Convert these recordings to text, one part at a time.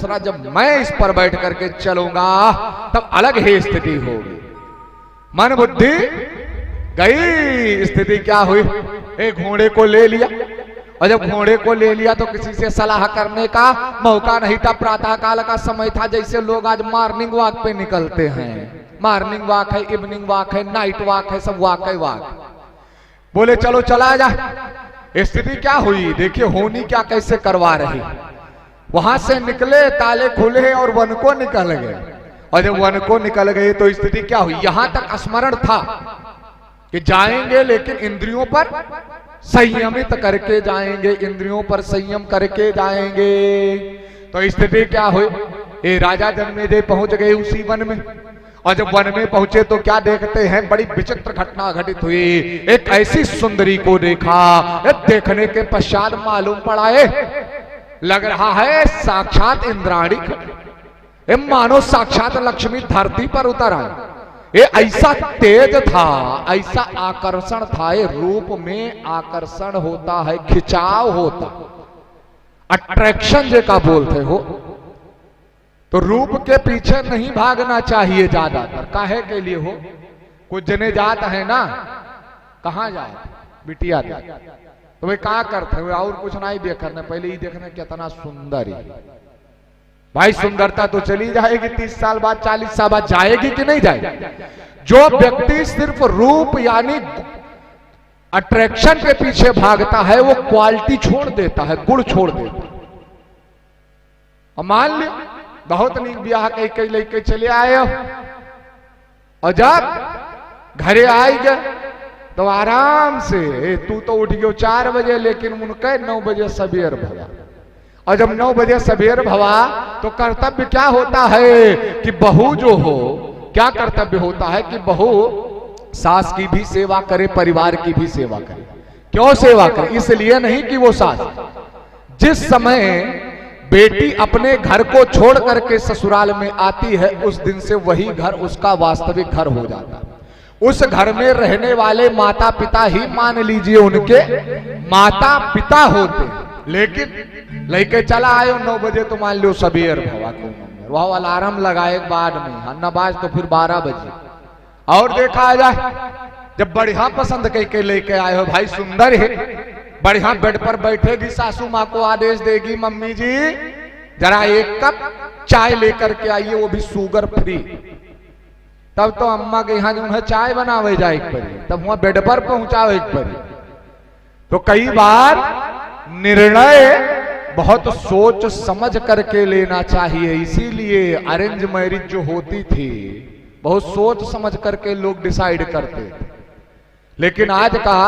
दूसरा जब मैं इस पर बैठ करके चलूंगा तब अलग ही स्थिति होगी। मन बुद्धि गई, स्थिति क्या हुई? एक घोड़े को ले लिया, और जब घोड़े को ले लिया तो किसी से सलाह करने का मौका नहीं था। प्रातः काल का समय था, जैसे लोग आज मॉर्निंग वॉक पे निकलते हैं। मॉर्निंग वॉक है, इवनिंग वॉक है, नाइट वॉक है, सब वॉक है वॉक। बोले चलो चला जाए। स्थिति क्या हुई देखिए, होनी क्या कैसे करवा रही। वहां से निकले, ताले खुले और वन को निकल गए। और जब वन को निकल गए तो स्थिति क्या हुई? यहां तक स्मरण था कि जाएंगे, लेकिन इंद्रियों पर संयमित करके जाएंगे, इंद्रियों पर संयम करके जाएंगे। तो स्थिति क्या हुई? ये राजा जन्मेजय पहुंच गए उसी वन में, और जब वन में पहुंचे तो क्या देखते हैं? बड़ी विचित्र घटना घटित हुई। एक ऐसी सुंदरी को देखा, देखने के पश्चात मालूम पड़ा लग रहा है साक्षात इंद्राणी, मानो साक्षात लक्ष्मी धरती पर उतर आए। ये ऐसा तेज था, ऐसा आकर्षण था। ये रूप में आकर्षण होता है, खिंचाव होता, अट्रैक्शन जेका बोलते हो। तो रूप के पीछे नहीं भागना चाहिए ज्यादातर। काहे के लिए हो? कुछ जने जात है ना, कहाँ जाए बिटिया दे तो वे क्या करते हुए और कुछ नहीं देखने, पहले ही देखने कितना सुंदर है। भाई सुंदरता तो चली जाएगी, 30 साल बाद 40 साल बाद जाएगी कि नहीं जाएगी? जो व्यक्ति सिर्फ रूप यानी अट्रैक्शन के पीछे भागता है वो क्वालिटी छोड़ देता है, गुण छोड़ देता है। और मान लियो बहुत नीक ब्याह कई लेके चले आए हो, और जब घरे आई गए तो आराम से तू तो उठ गयो 4 बजे, लेकिन उनके 9 बजे सवेर भवा। और जब 9 बजे सवेर भवा तो कर्तव्य क्या होता है कि बहू जो हो, क्या कर्तव्य होता है कि बहू सास की भी सेवा करे, परिवार की भी सेवा करे। क्यों सेवा करे? इसलिए नहीं कि वो सास, जिस समय बेटी अपने घर को छोड़ करके ससुराल में आती है उस दिन से वही घर उसका वास्तविक घर हो जाता है। उस घर में रहने वाले माता पिता ही मान लीजिए उनके माता पिता होते। लेकिन लेके चला आयो 9 बजे तो मान लो सवेर भवा को वह अलार्म लगाए बाद में, न बाज तो फिर 12 बजे। और देखा जाए जब बढ़िया पसंद के लेके आए हो, भाई सुंदर है, बढ़िया बेड पर बैठेगी, सासू माँ को आदेश देगी मम्मी जी जरा 1 कप चाय लेकर के आइए, वो भी शुगर फ्री। तब तो अम्मा के यहाँ जो है चाय बनावे जाए एक परी, तब वहां बेड पर पहुंचाओ एक परी। तो कई बार निर्णय बहुत सोच समझ करके लेना चाहिए। इसीलिए अरेंज मैरिज जो होती थी बहुत सोच समझ करके लोग डिसाइड करते थे। लेकिन आज का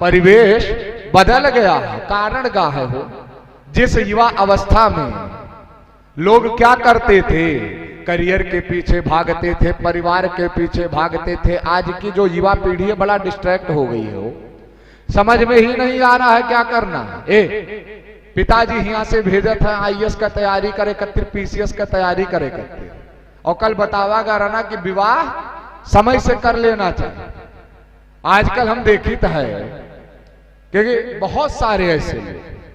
परिवेश बदल गया है। कारण क्या है? वो जिस युवा अवस्था में लोग क्या करते थे, करियर के पीछे भागते थे, परिवार के पीछे भागते थे। आज की जो युवा पीढ़ी है बड़ा डिस्ट्रैक्ट हो गई है, वो समझ में ही नहीं आ रहा है क्या करना है। पिताजी यहाँ से भेजत है IAS का तैयारी करे खातिर, PCS का तैयारी करे खातिर, और कल बतावागा रहना कि विवाह समय से कर लेना चाहिए। आजकल हम देखित है क्योंकि बहुत सारे ऐसे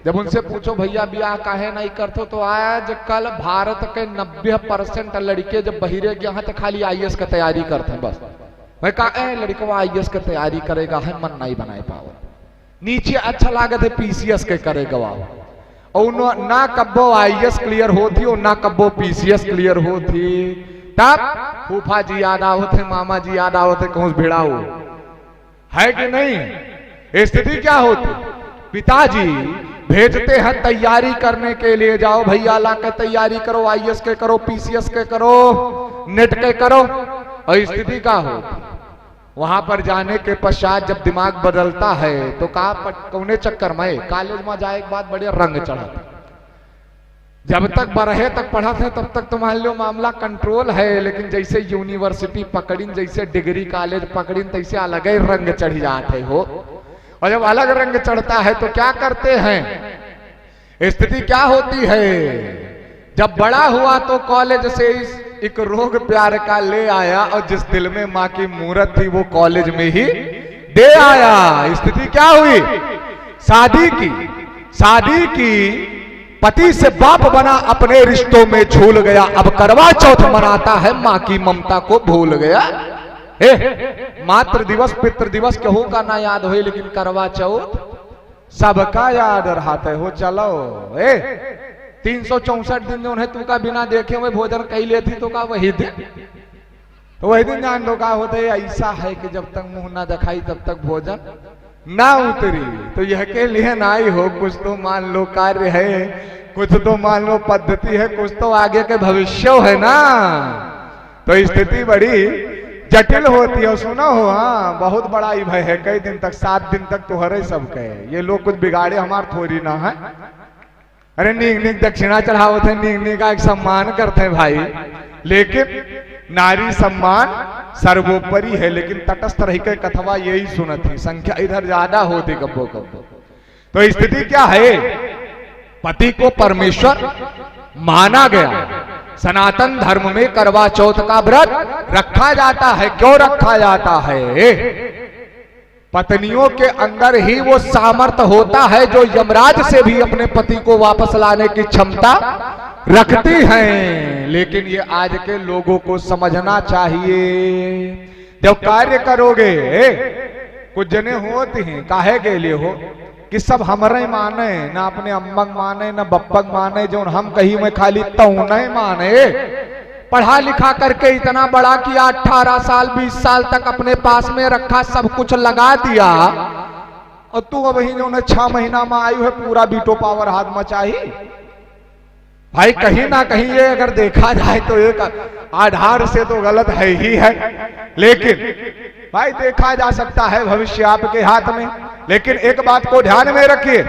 जब उनसे पूछो भैया ब्याह काहे नहीं करते, तो आज कल भारत के 90% लड़के जब बहिरे गया तो खाली IAS का तैयारी करते हैं बस। मैं कहा लड़का IAS का तैयारी करेगा है, मन नहीं बनाए पाओ, नीचे अच्छा लागत है PCS के करेगा, और ना कब्बो IAS क्लियर होती और ना कब्बो PCS क्लियर होती। तब फूफा जी याद आवते, मामा जी याद आवते, कहूं भिड़ा हो है कि नहीं। स्थिति क्या होती? पिताजी भेजते हैं तैयारी करने के लिए, जाओ भैया ला के तैयारी करो, IAS के करो, PCS के करो, नेट के करो। और स्थिति क्या होती? वहां पर जाने के पश्चात जब दिमाग बदलता है तो कौने चक्कर में कॉलेज में जाए के बाद बड़े रंग चढ़ाते। जब तक 12 तक पढ़ा थे तब तक तो मान लो मामला कंट्रोल है, लेकिन जैसे यूनिवर्सिटी पकड़ीन, जैसे डिग्री कॉलेज पकड़ीन, तैसे अलग ही रंग चढ़ जाते हो। और जब अलग रंग चढ़ता है तो क्या करते हैं? स्थिति क्या होती है? जब बड़ा हुआ तो कॉलेज से एक रोग प्यार का ले आया, और जिस दिल में माँ की मूरत थी वो कॉलेज में ही दे आया। स्थिति क्या हुई? शादी की पति से बाप बना अपने रिश्तों में झूल गया, अब करवा चौथ मनाता है माँ की ममता को भूल गया। मातृ दिवस पितृ दिवस केहू का ना याद हो, लेकिन करवा चौथ सबका याद रहता है। हो चलो 364 दिन जो है तू का बिना देखे हुए भोजन कही लेती तो का वही दिन, तो वही दिन जान लो का होता है। ऐसा है कि जब तक मुंह ना दिखाई तब तक भोजन ना उतरी, तो यह के लिए ना ही हो। कुछ तो मान लो कार्य है, कुछ तो मान लो पद्धति है, कुछ तो आगे के भविष्य है ना। तो स्थिति बड़ी जटिल होती है। सुना हो, हाँ बहुत बड़ा ही भय है। कई दिन तक 7 दिन तक तो हरे सब कहे ये लोग कुछ बिगाड़े हमार थोड़ी ना है। अरे नीक नीक दक्षिणा चढ़ावत है, नीक नीक का एक सम्मान करते हैं भाई, लेकिन नारी सम्मान सर्वोपरि है। लेकिन तटस्थ रह के कथवा यही सुनत है, संख्या इधर ज्यादा होती कब्बो कब्बो। तो स्थिति क्या है, पति को परमेश्वर माना गया। सनातन धर्म में करवा चौथ का व्रत रखा जाता है। क्यों रखा जाता है? पत्नियों के अंदर ही वो सामर्थ्य होता है जो यमराज से भी अपने पति को वापस लाने की क्षमता रखती हैं। लेकिन ये आज के लोगों को समझना चाहिए। जब कार्य करोगे, कुछ जने होते हैं काहे के लिए हो कि सब हमरे माने, ना अपने अम्मक माने ना बप्पक माने, जो हम कहीं में खाली तू नहीं माने। पढ़ा लिखा करके इतना बड़ा किया, 18 साल 20 साल तक अपने पास में रखा, सब कुछ लगा दिया, और तू अब ही जो 6 महीना में आयु है पूरा बीटो पावर हाथ में चाहिए। भाई कहीं ना कहीं ये अगर देखा जाए तो एक आधार से तो गलत है ही है। लेकिन भाई देखा जा सकता है भविष्य आपके हाथ में। लेकिन एक बात को ध्यान में रखिए,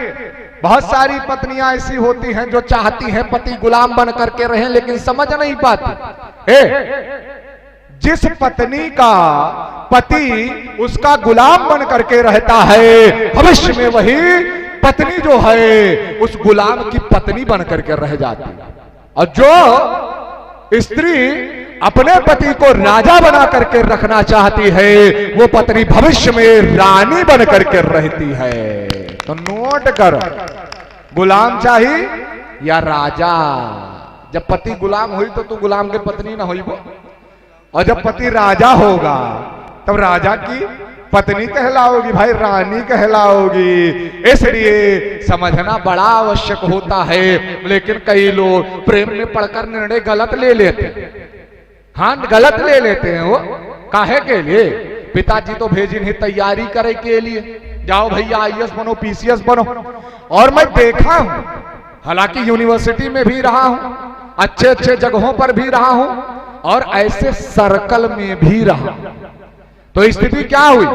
बहुत सारी पत्नियां ऐसी होती हैं जो चाहती हैं पति गुलाम बन करके रहें, लेकिन समझ नहीं पाती। जिस पत्नी का पति उसका गुलाम बन करके रहता है, भविष्य में वही पत्नी जो है उस गुलाम की पत्नी बन करके रह जाती है। और जो स्त्री अपने पति को राजा बना करके रखना चाहती है, वो पत्नी भविष्य में रानी बन करके रहती है। तो नोट कर, गुलाम चाहिए या राजा। जब पति गुलाम हुई तो तू गुलाम के पत्नी ना हुई वो, और जब पति राजा होगा तब राजा की पत्नी कहलाओगी, भाई रानी कहलाओगी। इसलिए समझना बड़ा आवश्यक होता है। लेकिन कई लोग प्रेम में पढ़कर निर्णय गलत ले लेते हैं। हाँ गलत ले लेते हैं। वो काहे के लिए? पिताजी तो भेजी नहीं तैयारी करे के लिए, जाओ भैया IAS बनो PCS बनो। और मैं देखा हूं, हालांकि यूनिवर्सिटी में भी रहा हूं, अच्छे अच्छे जगहों पर भी रहा हूं, और ऐसे सर्कल में भी रहा। तो स्थिति क्या हुई,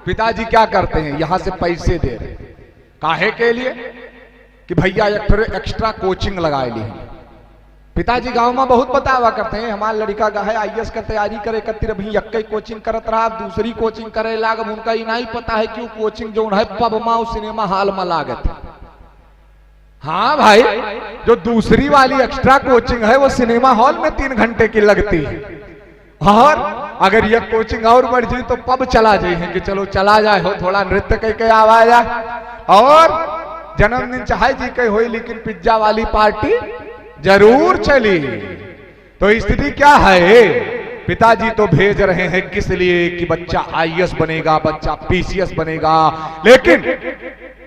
पिताजी क्या करते हैं, यहां से पैसे दे रहे, काहे के लिए कि भैया एक्स्ट्रा कोचिंग लगा ली। पिताजी गांव में बहुत बतावा करते हैं, हमारा लड़का है IAS का तैयारी करे कतिर भी यक्कई कोचिंग करत रहा, दूसरी कोचिंग करे लाग। उनका ही नहीं पता है कि कोचिंग जो है पब माओ सिनेमा हॉल में लागत है। हाँ भाई, जो दूसरी वाली एक्स्ट्रा कोचिंग है वो सिनेमा हॉल में 3 घंटे की लगती है। और अगर यह कोचिंग और बढ़ जाए तो पब चला जाए कि चलो चला जाए हो, थोड़ा नृत्य कह आवाज आ, और जन्मदिन चाहे जी कहीं हो, लेकिन पिज्जा वाली पार्टी जरूर चली। तो स्थिति क्या है, पिताजी तो भेज रहे हैं किस लिए कि बच्चा IAS बनेगा, बच्चा PCS बनेगा। लेकिन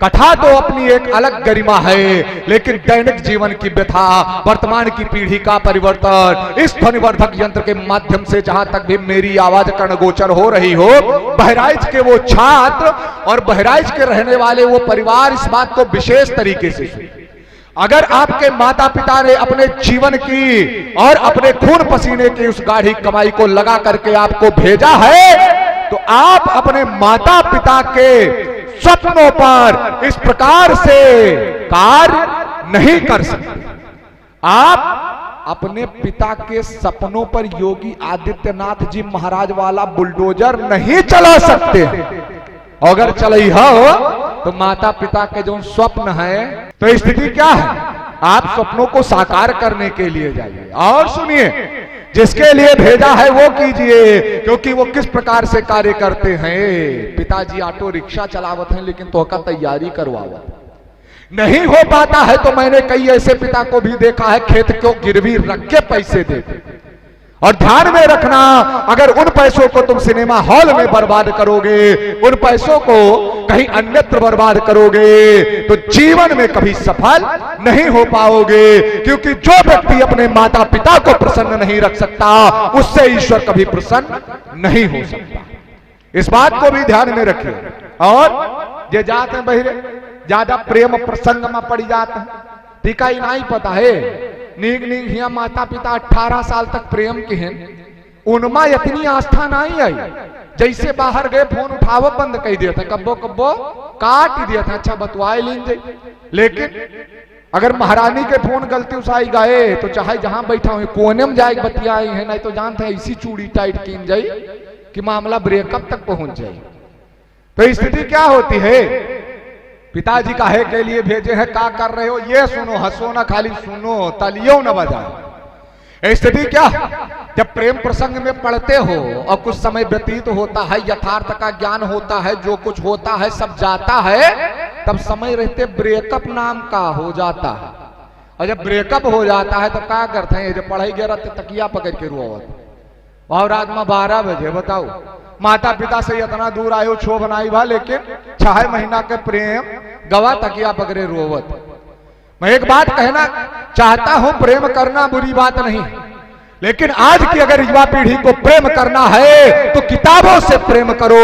कथा तो अपनी एक अलग गरिमा है, लेकिन दैनिक जीवन की व्यथा, वर्तमान की पीढ़ी का परिवर्तन, इस ध्वनिवर्धक यंत्र के माध्यम से जहां तक भी मेरी आवाज कर्णगोचर हो रही हो, बहराइच के वो छात्र और बहराइच के रहने वाले वो परिवार इस बात को विशेष तरीके से सुने। अगर आपके माता पिता ने अपने जीवन की और अपने खून पसीने की उस गाढ़ी कमाई को लगा करके आपको भेजा है, तो आप अपने माता पिता के स्वप्नों पर इस प्रकार से कार्य नहीं कर सकते। आप अपने पिता के सपनों पर योगी आदित्यनाथ जी महाराज वाला बुलडोजर नहीं चला सकते। अगर चलई हो तो माता पिता के जो स्वप्न है, तो स्थिति क्या है, आप स्वप्नों को साकार करने के लिए जाइए और सुनिए, जिसके लिए भेजा है वो कीजिए, क्योंकि वो किस प्रकार से कार्य करते हैं। पिताजी ऑटो रिक्शा चलावत हैं, लेकिन तो का तैयारी करवावत, नहीं हो पाता है तो मैंने कई ऐसे पिता को भी देखा है खेत को गिरवी रख के पैसे देते। और ध्यान में रखना, अगर उन पैसों को तुम सिनेमा हॉल में बर्बाद करोगे, उन पैसों को कहीं अन्यत्र बर्बाद करोगे, तो जीवन में कभी सफल नहीं हो पाओगे। क्योंकि जो व्यक्ति अपने माता पिता को प्रसन्न नहीं रख सकता, उससे ईश्वर कभी प्रसन्न नहीं हो सकता। इस बात को भी ध्यान में रखिए। और ये जाते हैं बहिरे ज्यादा प्रेम प्रसंग में पड़ जाते हैं, टीका ही नहीं पता है। नीक नीक हिया माता पिता 18 साल तक प्रेम के हैं, उनमा इतनी आस्था नहीं आई। जैसे बाहर गए फोन उठाव बंद कर दिया था, कब्बो कब्बो काट दिया था, अच्छा बतवाए लीन जाए। लेकिन अगर महारानी के फोन गलती उसाई गए तो चाहे जहां बैठा हुए कोने में जाए बतियाई है, नहीं तो जानते हैं इसी चूड़ी टाइट कीन जाई कि मामला ब्रेकअप तक पहुंच जाए। तो स्थिति क्या होती है, पिताजी काहे के लिए भेजे हैं, क्या कर रहे हो, ये सुनो, हंसो ना, खाली सुनो, तालियों न बजाओ। स्थिति क्या, जब प्रेम प्रसंग में पढ़ते हो और कुछ समय व्यतीत होता है, यथार्थ का ज्ञान होता है, जो कुछ होता है सब जाता है, तब समय रहते ब्रेकअप नाम का हो जाता है। और जब ब्रेकअप हो जाता है तो क्या करते हैं, जब पढ़ाई गिरा तकिया पकड़ के रोवत, और रात में 12 बजे बताओ, माता पिता से इतना दूर आयो, छो बनाई भा, लेकिन 6 महीना के प्रेम गवा तकिया पकड़े रोवत। मैं एक बात कहना चाहता हूं, प्रेम करना बुरी बात नहीं, लेकिन आज की अगर युवा पीढ़ी को प्रेम करना है तो किताबों से प्रेम करो,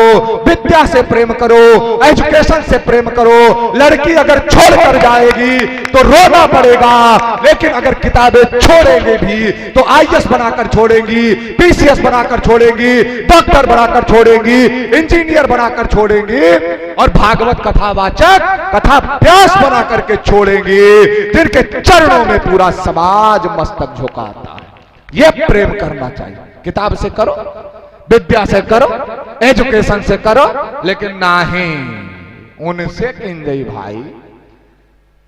विद्या से प्रेम करो, एजुकेशन से प्रेम करो। लड़की अगर छोड़कर जाएगी तो रोना पड़ेगा, लेकिन अगर किताबें छोड़ेंगे भी तो आईएएस बनाकर छोड़ेंगी, पीसीएस बनाकर छोड़ेंगी, डॉक्टर बनाकर छोड़ेंगी, इंजीनियर बनाकर छोड़ेंगी, और भागवत कथावाचक कथाभ्यास बना करके छोड़ेंगी, जिनके चरणों में पूरा समाज मस्तक झुकाता है। ये प्रेम करना चाहिए। किताब से करो, विद्या से करो, एजुकेशन से करो, लेकिन नहीं उनसे किन गई भाई।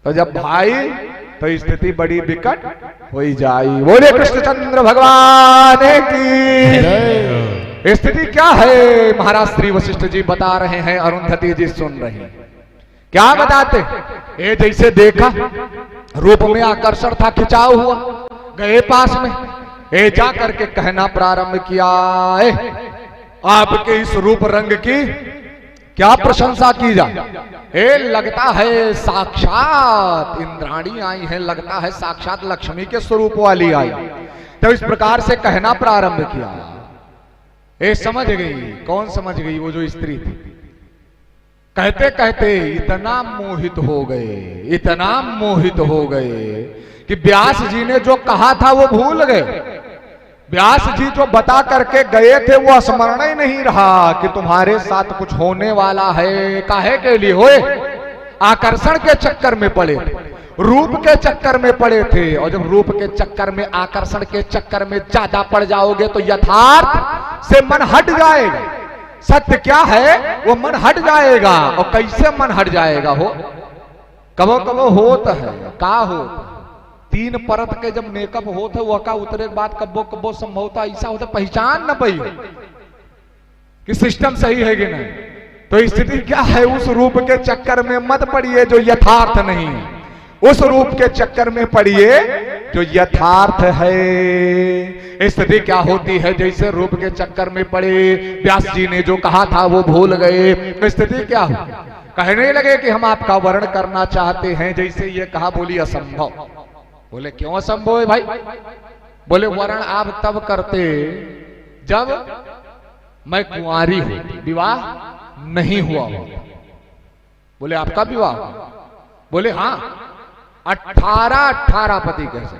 तो जब भाई तो स्थिति बड़ी विकट हो जाई। बोले कृष्णचंद्र भगवान की। स्थिति क्या है, महाराज श्री वशिष्ठ जी बता रहे हैं, अरुंधति जी सुन रहे हैं। क्या बताते, ये जैसे देखा रूप में आकर्षण था, खिंचाव हुआ, गए पास में, ए जा करके कहना प्रारंभ किया, आपके इस रूप रंग की क्या प्रशंसा की जाए। ए लगता है साक्षात इंद्राणी आई है, लगता है साक्षात लक्ष्मी के स्वरूप वाली आई। तो इस प्रकार से कहना प्रारंभ किया। ए समझ गई, कौन समझ गई, वो जो स्त्री थी। कहते कहते इतना मोहित हो गए, इतना मोहित हो गए कि व्यास जी ने जो कहा था वो भूल गए। व्यास जी जो बता करके गए थे वो स्मरण ही नहीं रहा कि तुम्हारे साथ कुछ होने वाला है। काहे के लिए होए, आकर्षण के चक्कर में पड़े थे, रूप के चक्कर में पड़े थे। और जब रूप के चक्कर में, आकर्षण के चक्कर में ज्यादा पड़ जाओगे तो यथार्थ से मन हट जाएगा। सत्य क्या है वो मन हट जाएगा। और कैसे मन हट जाएगा, हो कबो कबो होता है, का हो 3 परत के जब मेकअप होता है, वो का उतरे के बाद कब्बो कब्बो संभवता ऐसा होता पहचान न पाई कि सिस्टम सही है कि नहीं। तो स्थिति क्या है, उस रूप के चक्कर में मत पड़िए जो यथार्थ नहीं है, उस रूप के चक्कर में पड़िए जो यथार्थ है। स्थिति क्या होती है, जैसे रूप के चक्कर में पड़े, व्यास जी ने जो कहा था वो भूल गए। स्थिति क्या हो, कहने लगे कि हम आपका वर्ण करना चाहते हैं। जैसे ये कहा, बोली असंभव। बोले क्यों असंभव है भाई। बोले वर्ण आप तब करते जब मैं कुंवारी होती, विवाह नहीं हुआ हो। बोले आपका विवाह? बोले हाँ, 18 पति कैसे?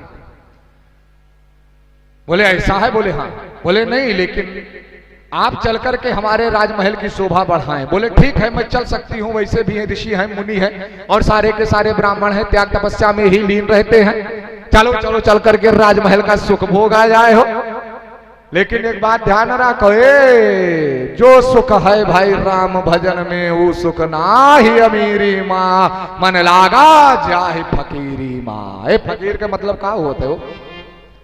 बोले ऐसा है? बोले हाँ। बोले नहीं, लेकिन आप चल करके हमारे राजमहल की शोभा बढ़ाएं। बोले ठीक है, मैं चल सकती हूँ, वैसे भी हैं, ऋषि हैं, मुनि हैं, और सारे के सारे ब्राह्मण हैं, त्याग तपस्या में ही लीन रहते हैं। चलो चलो चल करके राजमहल का सुख भोग आ जाए हो। लेकिन एक बात ध्यान रखो, जो सुख है भाई राम भजन में, वो सुख ना ही अमीरी माँ, मन लागा जाए फकीरी माँ। फकीर का मतलब क्या होता है?